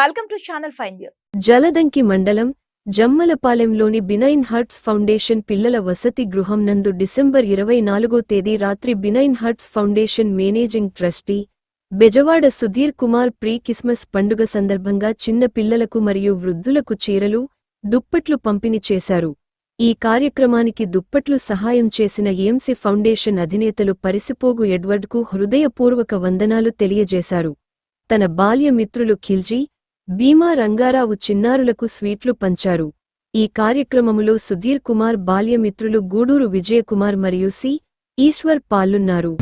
Welcome to channel 5 news. Jaladanki మండలం జమ్మలపాలెంలోని benign hearts foundation పిల్లల వసతి గృహం నందు డిసెంబర్ 24వ తేదీ రాత్రి benign hearts foundation managing trustee Bezawada Sudheer Kumar pre Christmas పండుగ సందర్భంగా చిన్న పిల్లలకు మరియు వృద్ధులకు చీరలు, దుప్పట్లు పంపిణీ చేశారు. ఈ కార్యక్రమానికి దుప్పట్లు సహాయం చేసిన ఏఎంసీ ఫౌండేషన్ అధినేతలు పరిసిపోగు ఎడ్వర్డ్కు హృదయపూర్వక వందనాలు తెలియజేశారు. తన బాల్య మిత్రులు ఖిల్జీ, భీమా రంగారావు చిన్నారులకు స్వీట్లు పంచారు. ఈ కార్యక్రమములో సుధీర్ కుమార్ బాల్యమిత్రులు గూడూరు విజయకుమార్ మరియు సి. ఈశ్వర్ పాల్గొన్నారు.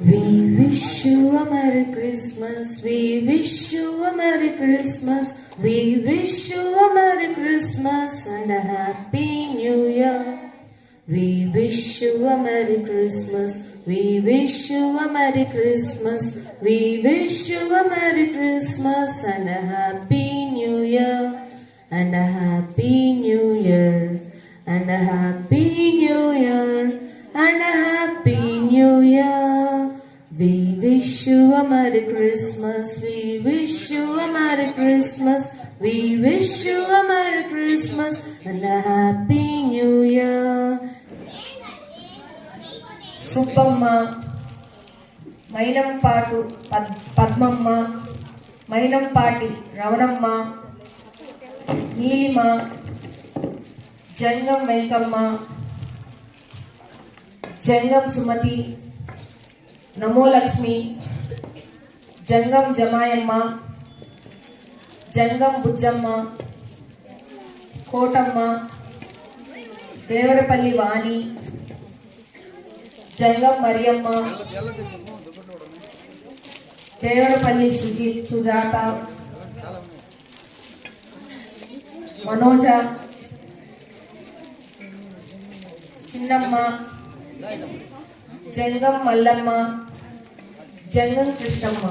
We wish you a Merry Christmas. We wish you a Merry Christmas and a Happy New Year. We wish you a Merry Christmas. We wish you a Merry Christmas. We wish you a Merry Christmas and a Happy New Year. We wish you a Merry Christmas. We wish you a Merry Christmas. We wish you a Merry Christmas and a Happy New Year. And a Happy New Year. And a Happy New Year. And a Happy New Year. We wish you a Merry Christmas. We wish you a Merry Christmas. We wish you a Merry Christmas and a Happy New Year. Subbamma, మైనంపాటు Padmamma, Mynampati Ravanamma, Neelima, జంగం వెంకమ్మ, జంగం సుమతి, నమో లక్ష్మి, జంగం జమాయమ్మ, జంగం బుజ్జమ్మ, కోటమ్మ, దేవరపల్లి వాణి, జంగం మరియమ్మ, దేవరపల్లి సుజాత, మనోజ, చిన్నమ్మ, జంగం మల్లమ్మ, జంగం కృష్ణమ్మ.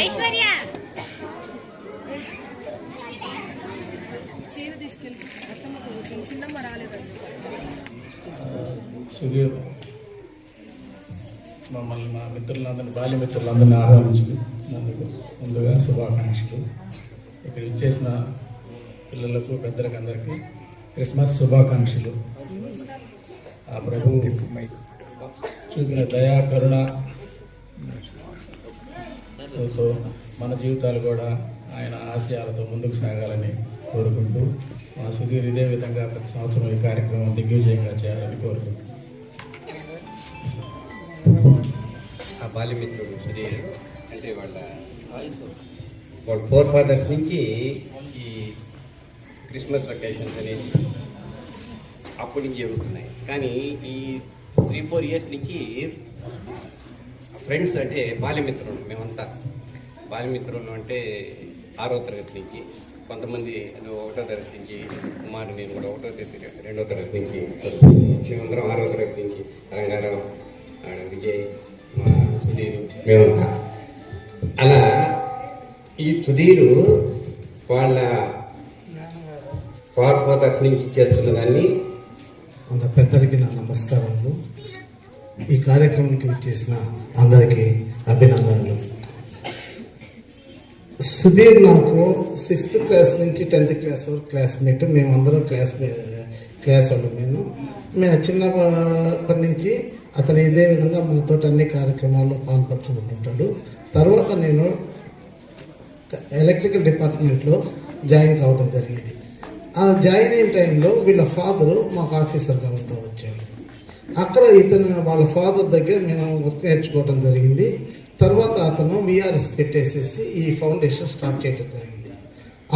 ఐశ్వర్య చీర తీసుకెళ్ళి చిన్నమ్మ రాలేదండి. సుధీర్ మమ్మల్ని మా మిత్రులందరినీ బాల్య మిత్రులందరినీ ఆహ్వానించినందుకు ముందుగా శుభాకాంక్షలు. ఇక్కడ ఇచ్చేసిన పిల్లలకు పెద్దలకు అందరికీ క్రిస్మస్ శుభాకాంక్షలు. ఆ ప్రభు చూపిన దయా కరుణ మన జీవితాలు కూడా ఆయన ఆశయాలతో ముందుకు సాగాలని కోరుకుంటూ మా సుధీర్ ఇదే విధంగా ప్రతి సంవత్సరం ఈ కార్యక్రమం దిగ్విజయంగా చేయాలని కోరుకుంటున్నాను. ఆ బాల్యమిత్రుడు సుధీర్ అంటే వాళ్ళ 4 ఫాదర్స్ నుంచి ఈ క్రిస్మస్ అకేషన్స్ అనేది అప్పటి నుంచి జరుగుతున్నాయి. కానీ ఈ 3-4 ఇయర్స్ నుంచి ఫ్రెండ్స్ అంటే బాల్యమిత్రులు మేమంతా బాల్యమిత్రులు అంటే 6వ తరగతి నుంచి, కొంతమంది 1వ తరగతి నుంచి, కుమారు నేను కూడా 1వ తరగతి 2వ తరగతి నుంచి మేమందరం 6వ తరగతి నుంచి రంగారావు, విజయ్, మా సుధీర్, మేమంతా. అలా ఈ సుధీరు వాళ్ళ ఫాదర్స్ నుంచి చేస్తున్న దాన్ని మన పెద్దలకి నా నమస్కారములు. ఈ కార్యక్రమానికి వచ్చేసిన అందరికీ అభినందనలు. సుధీర్ నాకు 6th క్లాస్ నుంచి 10th క్లాస్ వరకు క్లాస్మేట్. మేమందరం క్లాస్ వాళ్ళు. మేము చిన్నప్పటి నుంచి అతను ఇదే విధంగా మాతో అన్ని కార్యక్రమాల్లో పాల్పంచుకుంటుంటాడు. తర్వాత నేను ఎలక్ట్రికల్ డిపార్ట్మెంట్లో జాయిన్ కావడం జరిగింది. ఆ జాయిన్ అయిన టైంలో వీళ్ళ ఫాదరు మాకు ఆఫీసర్గా ఉంటూ వచ్చాడు. అక్కడ వాళ్ళ ఫాదర్ దగ్గర మేము వర్క్ నేర్చుకోవడం జరిగింది. తర్వాత అతను విఆర్ఎస్ పెట్టేసేసి ఈ ఫౌండేషన్ స్టార్ట్ చేయడం జరిగింది.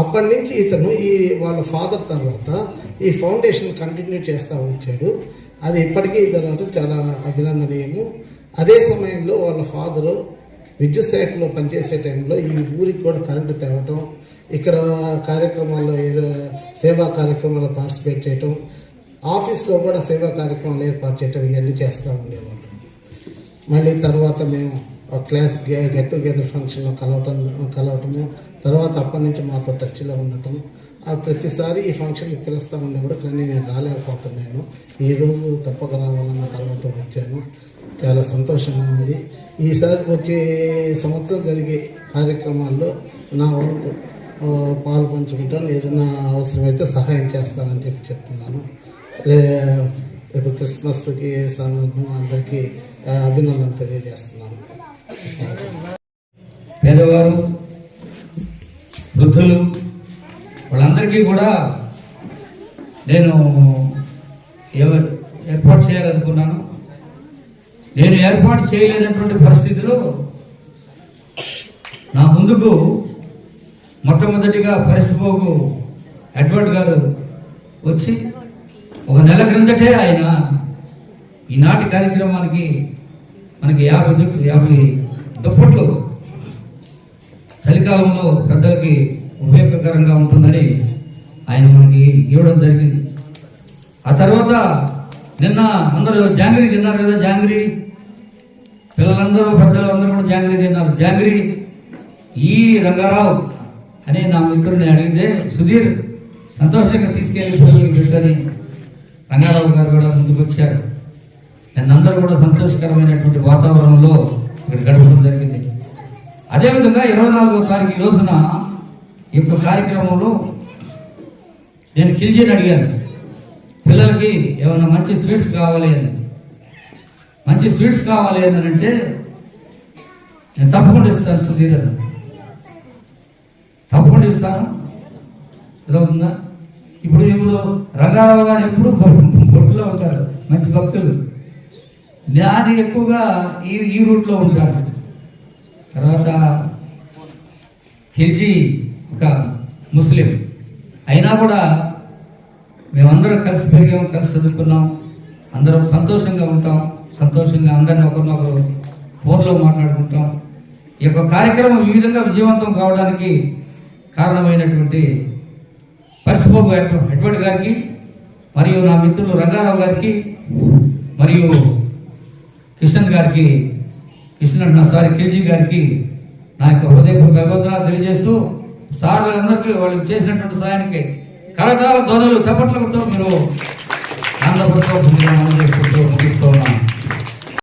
అప్పటి నుంచి వాళ్ళ ఫాదర్ తర్వాత ఈ ఫౌండేషన్ కంటిన్యూ చేస్తూ వచ్చాడు. అది ఇప్పటికీ జరగడం చాలా అభినందనీయము. అదే సమయంలో వాళ్ళ ఫాదరు విద్యుత్ శాఖలో పనిచేసే టైంలో ఈ ఊరికి కూడా కరెంటు తేవటం, ఇక్కడ కార్యక్రమాల్లో సేవా కార్యక్రమాల్లో పార్టిసిపేట్ చేయటం, ఆఫీస్లో కూడా సేవా కార్యక్రమాలు ఏర్పాటు చేయటం, ఇవన్నీ చేస్తూ ఉండేవాళ్ళు. మళ్ళీ తర్వాత మేము క్లాస్ గెట్ టుగెదర్ ఫంక్షన్లో కలవటము, తర్వాత అప్పటి నుంచి మాతో టచ్లో ఉండటం. ప్రతిసారి ఈ ఫంక్షన్కి పిలుస్తూ ఉండేవాడు, కానీ నేను రాలేకపోతున్నాను. ఈరోజు తప్పక రావాలన్న తర్వాత వచ్చాను. చాలా సంతోషంగా ఉంది. ఈసారి వచ్చే సంవత్సరం జరిగే కార్యక్రమాల్లో నా వంతు పాలు పంచుకుంటాను. ఏదైనా అవసరమైతే సహాయం చేస్తానని చెప్తున్నాను. రేపు క్రిస్మస్కి సందర్భంగా అందరికీ అభినందనలు తెలియజేస్తున్నాను. పేదవారు, వృద్ధులు, వాళ్ళందరికీ కూడా నేను ఏర్పాటు చేయాలనుకున్నాను. నేను ఏర్పాటు చేయలేనటువంటి పరిస్థితిలో నా ముందుకు మొట్టమొదటిగా పరిసిపోగు ఎడ్వర్డ్ గారు వచ్చి 1 నెల క్రిందటే ఆయన ఈనాటి కార్యక్రమానికి మనకి 50 దుప్పట్లు చలికాలంలో పెద్దలకి ఉపయోగకరంగా ఉంటుందని ఆయన మనకి ఇవ్వడం జరిగింది. ఆ తర్వాత నిన్న అందరూ జాంగ్రీ తిన్నారు కదా, జాంగ్రీ పిల్లలందరూ పెద్దలు అందరూ కూడా జాంగ్రీ తిన్నారు. జాంగ్రీ ఈ రంగారావు అనే నా మిత్రుడిని అడిగితే సుధీర్ సంతోషంగా తీసుకెళ్లి పిల్లలకి పెట్టని రంగారావు గారు కూడా ముందుకు వచ్చారు. అందరూ కూడా సంతోషకరమైనటువంటి వాతావరణంలో ఇక్కడ గడపడం జరిగింది. అదేవిధంగా 24వ తారీఖు ఈ రోజున ఈ యొక్క కార్యక్రమంలో నేను కిల్జీని అడిగాను, పిల్లలకి ఏమైనా మంచి స్వీట్స్ కావాలి అని. మంచి స్వీట్స్ కావాలి అని అంటే నేను తప్పకుండా ఇస్తాను సుధీర్ అని. తప్పకుండా ఇస్తాను. ఏదో ఉందా? ఇప్పుడు రంగారావు గారు ఎప్పుడు బొట్టులో ఉంటారు, మంచి భక్తులు. నాది ఎక్కువగా ఈ రూట్లో ఉంటాను. తర్వాత కిల్జీ ఒక ముస్లిం అయినా కూడా మేమందరం కలిసి పెరిగాం, కలిసి చదువుకున్నాం, అందరం సంతోషంగా ఉంటాం. సంతోషంగా అందరిని ఒకరినొకరు ఫోన్లో మాట్లాడుకుంటాం. ఈ యొక్క కార్యక్రమం ఈ విధంగా విజయవంతం కావడానికి కారణమైనటువంటి పరిసిపోగు ఎడ్వర్డ్ గారికి, మరియు నా మిత్రులు రంగారావు గారికి, మరియు కిషన్ గారికి, కిల్జీ గారికి నా యొక్క హృదయపూర్వక అభివందనాలు తెలియజేస్తూ, సార్లందరికీ వాళ్ళకి చేసినటువంటి సాయానికి కరతాళ ధ్వనులు చప్పట్లతో మీరు ఆంధ్రప్రదేశ్ ముగిస్తూ ఉన్నాను.